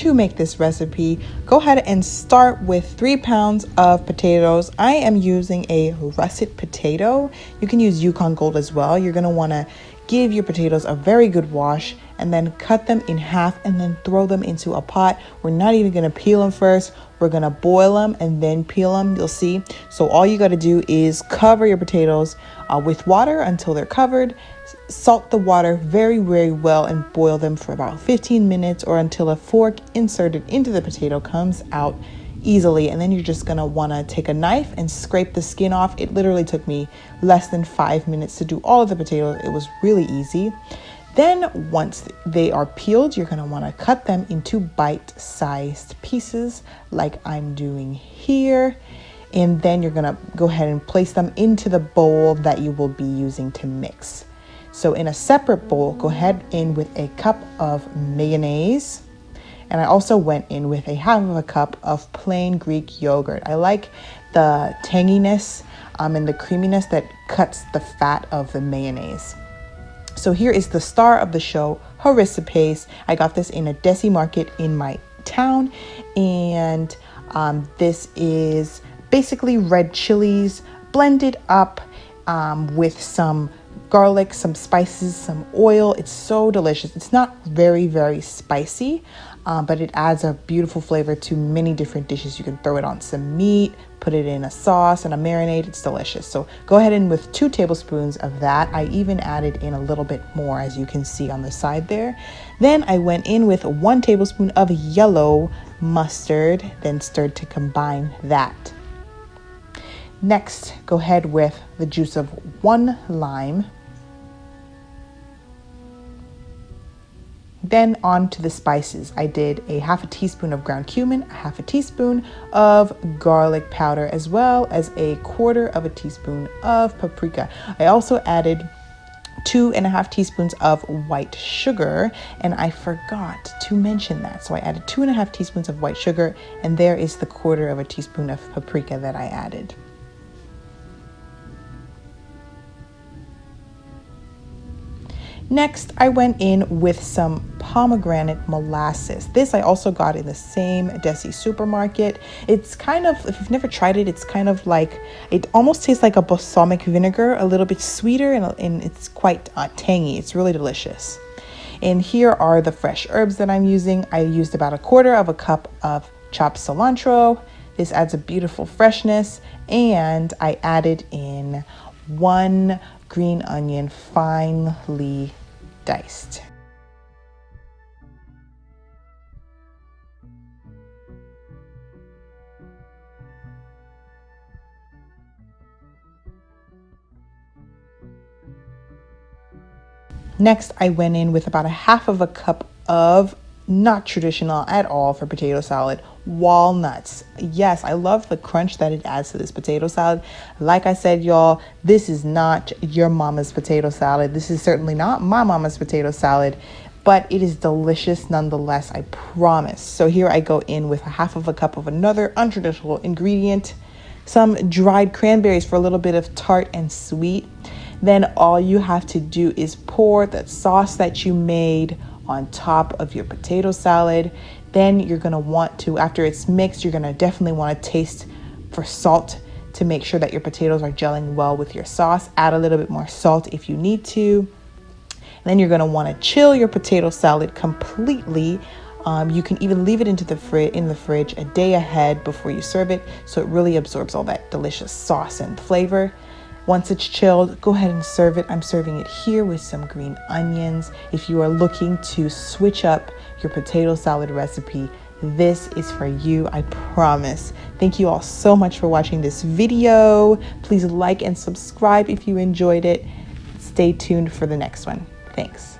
to make this recipe, go ahead and start with 3 pounds of potatoes. I am using a russet potato. You can use Yukon Gold as well. You're going to want to give your potatoes a very good wash and then cut them in half and then throw them into a pot. We're not even going to peel them first. We're going to boil them and then peel them. You'll see. So all you got to do is cover your potatoes with water until they're covered. Salt the water very, very well and boil them for about 15 minutes or until a fork inserted into the potato comes out easily. And then you're just going to want to take a knife and scrape the skin off. It literally took me less than 5 minutes to do all of the potatoes. It was really easy. Then once they are peeled, you're going to want to cut them into bite-sized pieces like I'm doing here. And then you're going to go ahead and place them into the bowl that you will be using to mix. So in a separate bowl, go ahead in with a cup of mayonnaise. And I also went in with a half of a cup of plain Greek yogurt. I like the tanginess and the creaminess that cuts the fat of the mayonnaise. So here is the star of the show, Harissa Paste. I got this in a Desi market in my town. And this is basically red chilies blended up with some garlic, some spices, some oil. It's so delicious. It's not very, very spicy, but it adds a beautiful flavor to many different dishes. You can throw it on some meat, put it in a sauce and a marinade. It's delicious. So go ahead and with 2 tablespoons of that. I even added in a little bit more, as you can see on the side there. Then I went in with 1 tablespoon of yellow mustard, then stirred to combine that. Next, go ahead with the juice of 1 lime. Then on to the spices. I did a half a teaspoon of ground cumin, a half a teaspoon of garlic powder, as well as a 1/4 of a teaspoon of paprika. I also added 2.5 teaspoons of white sugar, and I forgot to mention that. So I added 2.5 teaspoons of white sugar, and there is the 1/4 of a teaspoon of paprika that I added. Next, I went in with some pomegranate molasses. This I also got in the same Desi supermarket. It's kind of, if you've never tried it, it's kind of like, it almost tastes like a balsamic vinegar, a little bit sweeter, and it's quite tangy. It's really delicious. And here are the fresh herbs that I'm using. I used about 1/4 of a cup of chopped cilantro. This adds a beautiful freshness. And I added in 1 green onion finely diced. Next, I went in with about 1/2 of a cup of, not traditional at all for potato salad, walnuts. Yes, I love the crunch that it adds to this potato salad. Like I said, y'all, this is not your mama's potato salad. This is certainly not my mama's potato salad, but it is delicious nonetheless, I promise. So here I go in with 1/2 of a cup of another untraditional ingredient, some dried cranberries for a little bit of tart and sweet. Then all you have to do is pour that sauce that you made on top of your potato salad. Then you're going to want to, after it's mixed, you're going to definitely want to taste for salt to make sure that your potatoes are gelling well with your sauce. Add a little bit more salt if you need to. And then you're going to want to chill your potato salad completely. You can even leave it in the fridge a day ahead before you serve it, so it really absorbs all that delicious sauce and flavor. Once it's chilled, go ahead and serve it. I'm serving it here with some green onions. If you are looking to switch up your potato salad recipe, this is for you, I promise. Thank you all so much for watching this video. Please like and subscribe if you enjoyed it. Stay tuned for the next one. Thanks.